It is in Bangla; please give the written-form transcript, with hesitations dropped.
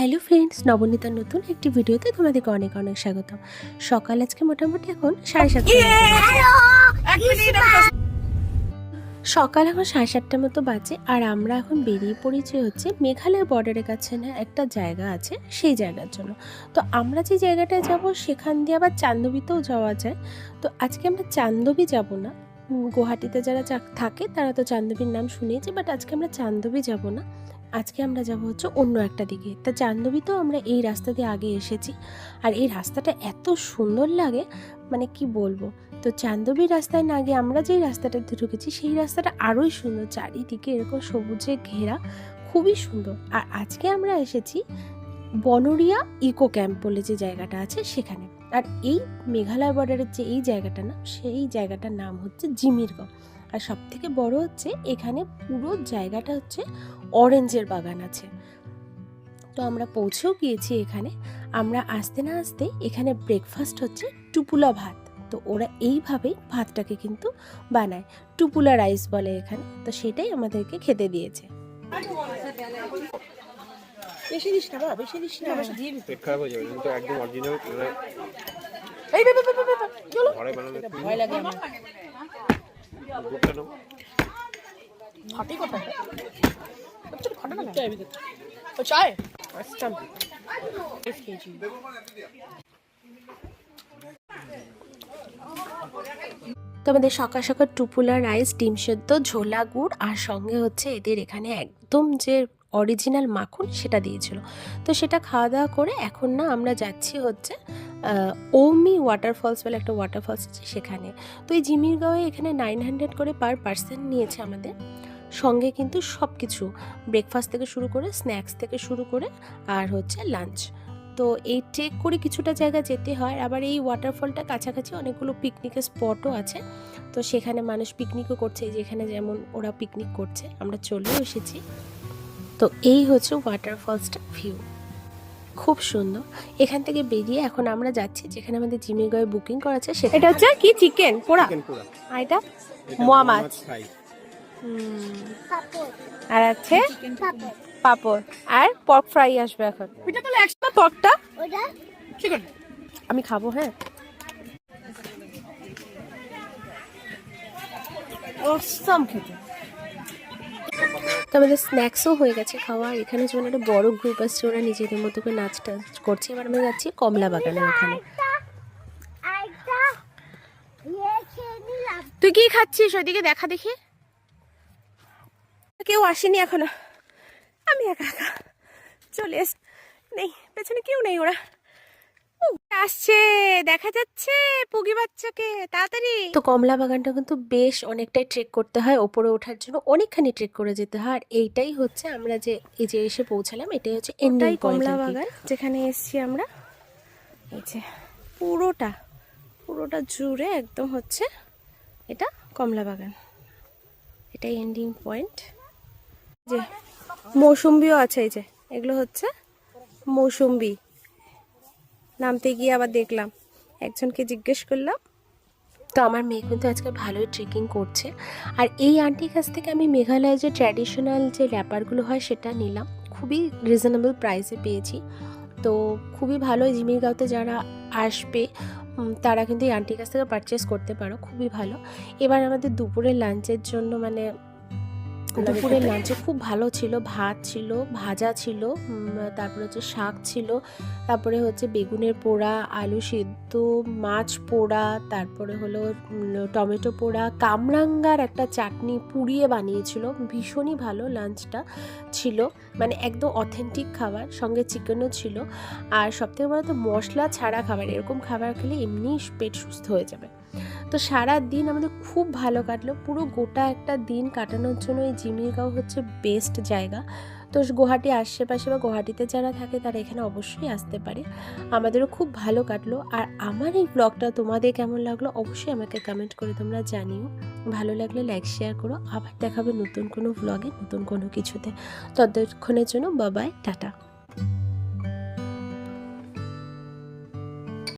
হ্যালো ফ্রেন্ডস, নবনীতার নতুন একটি ভিডিওতে তোমাদেরকে অনেক অনেক স্বাগত। সকাল আজকে মোটামুটি এখন 7:30 সকাল এখন 7:30 মতো বাজে। আর আমরা এখন বেরিয়ে পড়েছি হচ্ছে মেঘালয় বর্ডারের কাছে না একটা জায়গা আছে, সেই জায়গার জন্য। তো আমরা যে জায়গাটায় যাব সেখান দিয়ে আবার চান্দবিতেও যাওয়া যায়। তো আজকে আমরা চান্দবি যাব না। গুয়াহাটিতে যারা থাকে তারা তো চান্দবির নাম শুনেছে, বাট আজকে আমরা চান্দবি যাব না। আজকে আমরা যাব হচ্ছে অন্য একটা দিকে। তা চান্দবিতেও আমরা এই রাস্তা দিয়ে আগে এসেছি, আর এই রাস্তাটা এত সুন্দর লাগে, মানে কি বলবো। তো চান্দবির রাস্তায় না গিয়ে আমরা যেই রাস্তাটাতে ঢুকেছি সেই রাস্তাটা আরোই সুন্দর, চারিদিকে এরকম সবুজে ঘেরা, খুবই সুন্দর। আর আজকে আমরা এসেছি বনরিয়া ইকো ক্যাম্প বলে যে জায়গাটা আছে সেখানে। আর এই মেঘালয় বর্ডারের যে এই জায়গাটা না, সেই জায়গাটার নাম হচ্ছে জিমিরগাঁও। আর সব থেকে বড় হচ্ছে এখানে পুরো জায়গাটা হচ্ছে অরেঞ্জের বাগান আছে। তো আমরা পৌঁছেও গিয়েছি এখানে। আমরা আসতে না আসতে এখানে ব্রেকফাস্ট হচ্ছে টুপুলা ভাত। তো ওরা এইভাবেই ভাতটাকে কিন্তু বানায়, টুপুলা রাইস বলে এখানে। তো সেটাই আমাদেরকে খেতে দিয়েছে। বেশি দিস না বাবা, বেশি দিস না, দিয়ে দিতে পেট খারাপ হয়ে যাবে। কিন্তু একদম অরিজিনাল এই চলো ঘরে বানালে ভয় লাগে আমার। ফাটি কথা আচ্ছা ফাটা না চাই ভিতর ও চাই আচ্ছা 5 কেজি। তো আমাদের সকাল সকাল টুপুলা রাইস, ডিম সেদ্ধ, ঝোলা গুড়, আর সঙ্গে হচ্ছে এদের এখানে একদম যে অরিজিনাল মাখন সেটা দিয়েছিল। তো সেটা খাওয়া দাওয়া করে এখন না আমরা যাচ্ছি হচ্ছে ওমি ওয়াটারফলস বলে একটা ওয়াটারফলস আছে সেখানে। তো এই জিমিরগাঁওয়ে এখানে 900 করে পার পার্সন নিয়েছে আমাদের। সঙ্গে কিন্তু সব কিছু, ব্রেকফাস্ট থেকে শুরু করে, স্ন্যাক্স থেকে শুরু করে, আর হচ্ছে লাঞ্চ। তো এই ট্রেক করে কিছুটা জায়গা যেতে হয়। আবার এই ওয়াটারফলটা কাছাকাছি অনেকগুলো পিকনিকের স্পটও আছে। তো সেখানে মানুষ পিকনিকও করছে, যেখানে যেমন ওরা পিকনিক করছে, আমরা চলেও এসেছি। তো এই হচ্ছে ওয়াটারফলসটা ভিউ, খুব সুন্দর। এখান থেকে বেরিয়ে এখন আমরা যাচ্ছি যেখানে আমাদের জিমিরগাঁওয়ে বুকিং করা আছে সেটা। এটা হচ্ছে কি চিকেন পোড়া, আর এটা মোয়া মাছ, আর আছে পাপড়, আর পর্ক ফ্রাই আসবে এখন। এটা তাহলে একসাথে পর্কটা চিকেন আমি খাবো। হ্যাঁ, অসাম খেতে। তো আমাদের স্ন্যাক্সও হয়ে গেছে খাওয়া। এখানে যেমন একটা বড় গ্রুপ আসছে, ওরা নিজেদের মতো করে নাচ টাচ করছে। এবার আমরা যাচ্ছি কমলা বাগানের ওখানে। তুই কি খাচ্ছিস ওইদিকে দেখা দেখি? কেউ আসেনি এখনো, আমি একা একা চলে এস। নেই পেছনে কেউ নেই, ওরা আসছে দেখা যাচ্ছে পুগি বাচ্চাকে তাড়াতাড়ি। তো কমলা বাগানটা কিন্তু বেশ অনেকটাই ট্রেক করতে হয়, ওপরে ওঠার জন্য অনেকখানি ট্রেক করে যেতে হয়। আর এইটাই হচ্ছে আমরা যে এই যে এসে পৌঁছালাম, এটাই হচ্ছে এন্ডিং কমলা বাগান যেখানে এসছি আমরা। এই যে পুরোটা জুড়ে একদম হচ্ছে এটা কমলা বাগান, এটাই এন্ডিং পয়েন্ট। যে মৌসুম্বিও আছে, এই যে এগুলো হচ্ছে মৌসুম্বি। নামতে গিয়ে আবার দেখলাম, একজনকে জিজ্ঞেস করলাম। তো আমার মেয়ে কিন্তু আজকে ভালোই ট্রেকিং করছে। আর এই আন্টির কাছ থেকে আমি মেঘালয়ের যে ট্র্যাডিশনাল যে র্যাপারগুলো হয় সেটা নিলাম, খুবই রিজনেবল প্রাইসে পেয়েছি। তো খুবই ভালো, জিমিরগাঁওতে যারা আসবে তারা কিন্তু এই আন্টির কাছ থেকে পারচেস করতে পারো, খুবই ভালো। এবার আমাদের দুপুরের লাঞ্চের জন্য, মানে দুপুরের লাঞ্চে খুব ভালো ছিল, ভাত ছিল, ভাজা ছিল, তারপরে হচ্ছে শাক ছিল, তারপরে হচ্ছে বেগুনের পোড়া, আলু সিদ্ধ, মাছ পোড়া, তারপরে হলো টমেটো পোড়া, কামরাঙ্গার একটা চাটনি পুড়িয়ে বানিয়েছিল, ভীষণই ভালো লাঞ্চটা ছিল, মানে একদম অথেন্টিক খাবার। সঙ্গে চিকেনও ছিল। আর সবথেকে বড় তো মশলা ছাড়া খাবার, এরকম খাবার খেলে এমনি পেট সুস্থ হয়ে যাবে। তো সারা দিন আমাদের খুব ভালো কাটলো। পুরো গোটা একটা দিন কাটানোর জন্য এই জিমিরগাঁও হচ্ছে বেস্ট জায়গা। তো গুয়াহাটি আশেপাশে বা গুয়াহাটিতে যারা থাকে তারা এখানে অবশ্যই আসতে পারে। আমাদেরও খুব ভালো কাটলো। আর আমার এই ব্লগটা তোমাদের কেমন লাগলো অবশ্যই আমাকে কমেন্ট করে তোমরা জানিও। ভালো লাগলে লাইক শেয়ার করো। আবার দেখাবে নতুন কোনো ব্লগে, নতুন কোনো কিছুতে। ততক্ষণের জন্য বাই বাই, টাটা।